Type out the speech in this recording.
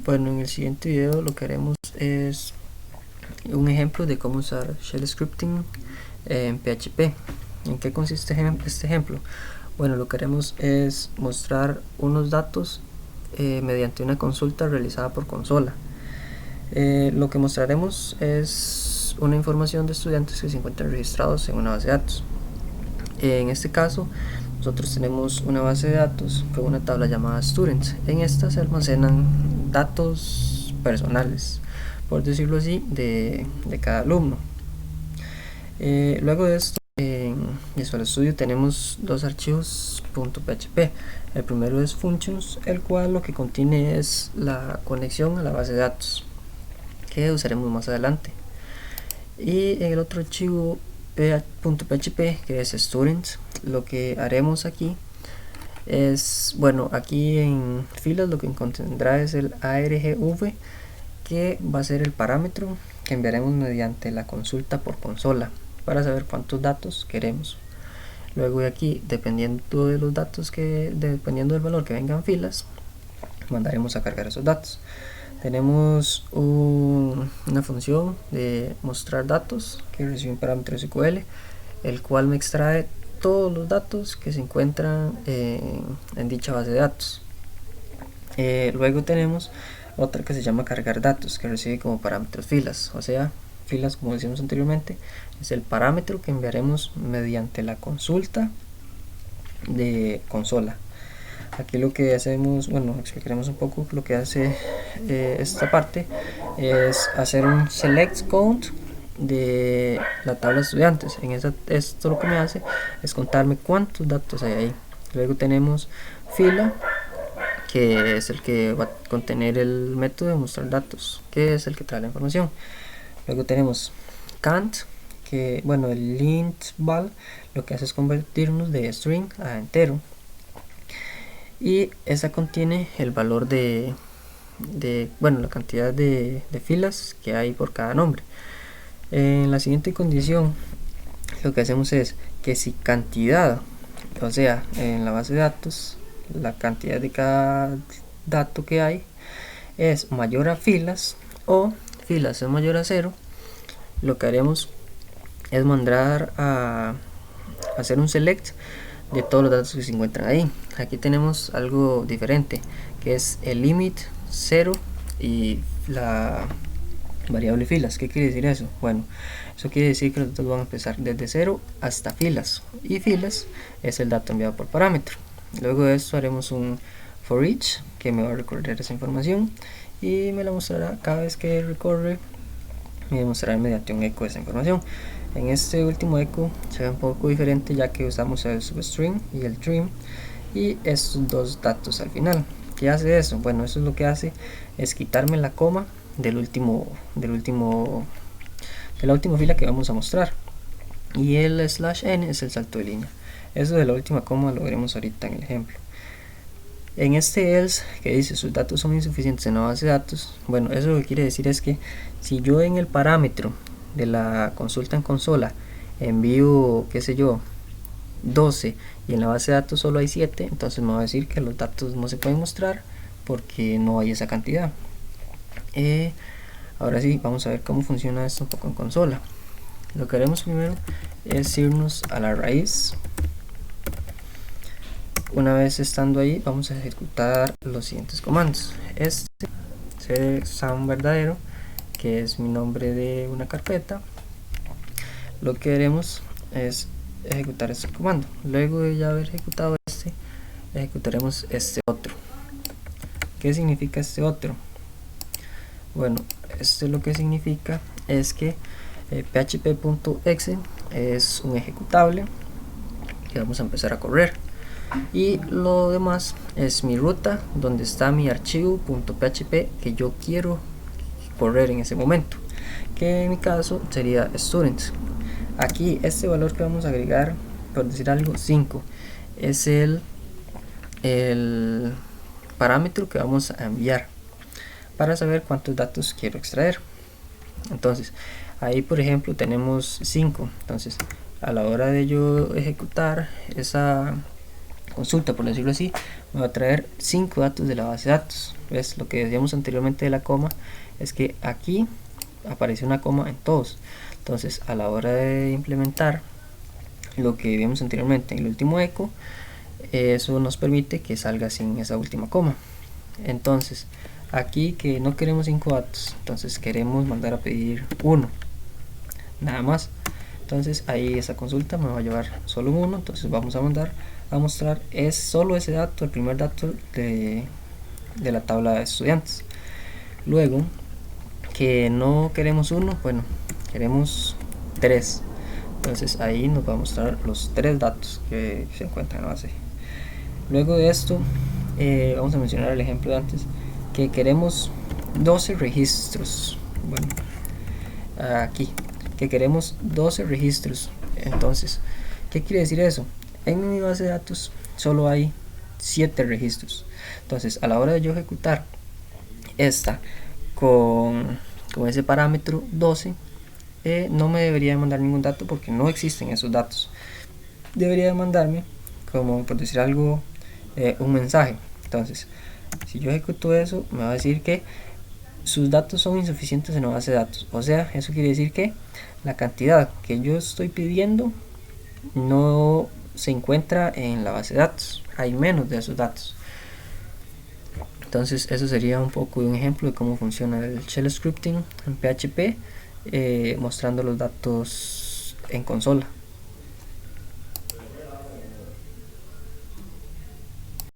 Bueno, en el siguiente video lo que haremos es un ejemplo de cómo usar shell scripting en PHP. ¿En qué consiste este ejemplo? Bueno, lo que haremos es mostrar unos datos mediante una consulta realizada por consola. Lo que mostraremos es una información de estudiantes que se encuentran registrados en una base de datos. En este caso, nosotros tenemos una base de datos con una tabla llamada students. En esta se almacenan datos personales, por decirlo así, de cada alumno. Luego de esto, en Visual Studio tenemos dos archivos .php. El primero es functions, el cual lo que contiene es la conexión a la base de datos, que usaremos más adelante. Y en el otro archivo .php, que es students, lo que haremos aquí es, bueno, aquí en filas lo que contendrá es el argv, que va a ser el parámetro que enviaremos mediante la consulta por consola para saber cuántos datos queremos. Luego de aquí, dependiendo de los datos dependiendo del valor que vengan filas, mandaremos a cargar esos datos. Tenemos una función de mostrar datos que recibe un parámetro SQL, el cual me extrae todos los datos que se encuentran en dicha base de datos. Luego tenemos otra que se llama cargar datos, que recibe como parámetros filas, o sea, filas, como decíamos anteriormente, es el parámetro que enviaremos mediante la consulta de consola. Aquí lo que hacemos, bueno, explicaremos un poco lo que hace esta parte, es hacer un select count de la tabla de estudiantes. Esto lo que me hace es contarme cuántos datos hay ahí. Luego tenemos fila, que es el que va a contener el método de mostrar datos, que es el que trae la información. Luego tenemos count, que, bueno, el int val lo que hace es convertirnos de string a entero, y esa contiene el valor bueno, la cantidad de filas que hay por cada nombre. En la siguiente condición lo que hacemos es que si cantidad, o sea, en la base de datos la cantidad de cada dato que hay es mayor a filas, o filas es mayor a 0, lo que haremos es mandar a hacer un select de todos los datos que se encuentran ahí. Aquí tenemos algo diferente, que es el limit 0 y la variable filas. ¿Qué quiere decir eso? Bueno, eso quiere decir que los datos van a empezar desde 0 hasta filas, y filas es el dato enviado por parámetro. Luego de esto haremos un for each, que me va a recorrer esa información y me la mostrará cada vez que recorre, me mostrará mediante un eco de esa información. En este último eco se ve un poco diferente, ya que usamos el substring y el trim y estos dos datos al final. ¿Qué hace eso? Bueno, eso es lo que hace es quitarme la coma de la última fila que vamos a mostrar, y el /n es el salto de línea. Eso de la última coma lo veremos ahorita en el ejemplo. En este else que dice sus datos son insuficientes en la base de datos, bueno, eso lo que quiere decir es que si yo en el parámetro de la consulta en consola envío, qué sé yo, 12 y en la base de datos solo hay 7, entonces me va a decir que los datos no se pueden mostrar porque no hay esa cantidad. Ahora sí, vamos a ver cómo funciona esto un poco en consola. Lo que haremos primero es irnos a la raíz. Una vez estando ahí, vamos a ejecutar los siguientes comandos. Este será un verdadero, que es mi nombre de una carpeta. Lo que haremos es ejecutar este comando. Luego de ya haber ejecutado este, ejecutaremos este otro. ¿Qué significa este otro? Bueno, esto lo que significa es que php.exe es un ejecutable que vamos a empezar a correr, y lo demás es mi ruta donde está mi archivo .php que yo quiero correr en ese momento, que en mi caso sería students. Aquí este valor que vamos a agregar, por decir algo, 5, es el parámetro que vamos a enviar para saber cuántos datos quiero extraer. Entonces ahí, por ejemplo, tenemos 5. Entonces a la hora de yo ejecutar consulta, por decirlo así, me va a traer 5 datos de la base de datos. ¿Ves? Lo que decíamos anteriormente de la coma es que aquí aparece una coma en todos. Entonces, a la hora de implementar lo que vimos anteriormente en el último eco, eso nos permite que salga sin esa última coma. Entonces, aquí que no queremos 5 datos, entonces queremos mandar a pedir 1, nada más. Entonces ahí esa consulta me va a llevar solo 1, entonces vamos a mandar a mostrar es solo ese dato, el primer dato de la tabla de estudiantes. Luego, que no queremos 1, bueno, queremos 3, entonces ahí nos va a mostrar los 3 datos que se encuentran en la base. Luego de esto, vamos a mencionar el ejemplo de antes, que queremos 12 registros. Bueno, aquí, que queremos 12 registros. Entonces, ¿qué quiere decir eso? En mi base de datos solo hay 7 registros. Entonces, a la hora de yo ejecutar esta con ese parámetro 12, no me debería mandar ningún dato porque no existen esos datos. Debería mandarme, como por decir algo, un mensaje. Entonces, si yo ejecuto eso, me va a decir que sus datos son insuficientes en la base de datos. O sea, eso quiere decir que la cantidad que yo estoy pidiendo no se encuentra en la base de datos. Hay menos de esos datos. Entonces, eso sería un poco de un ejemplo de cómo funciona el shell scripting en PHP, mostrando los datos en consola.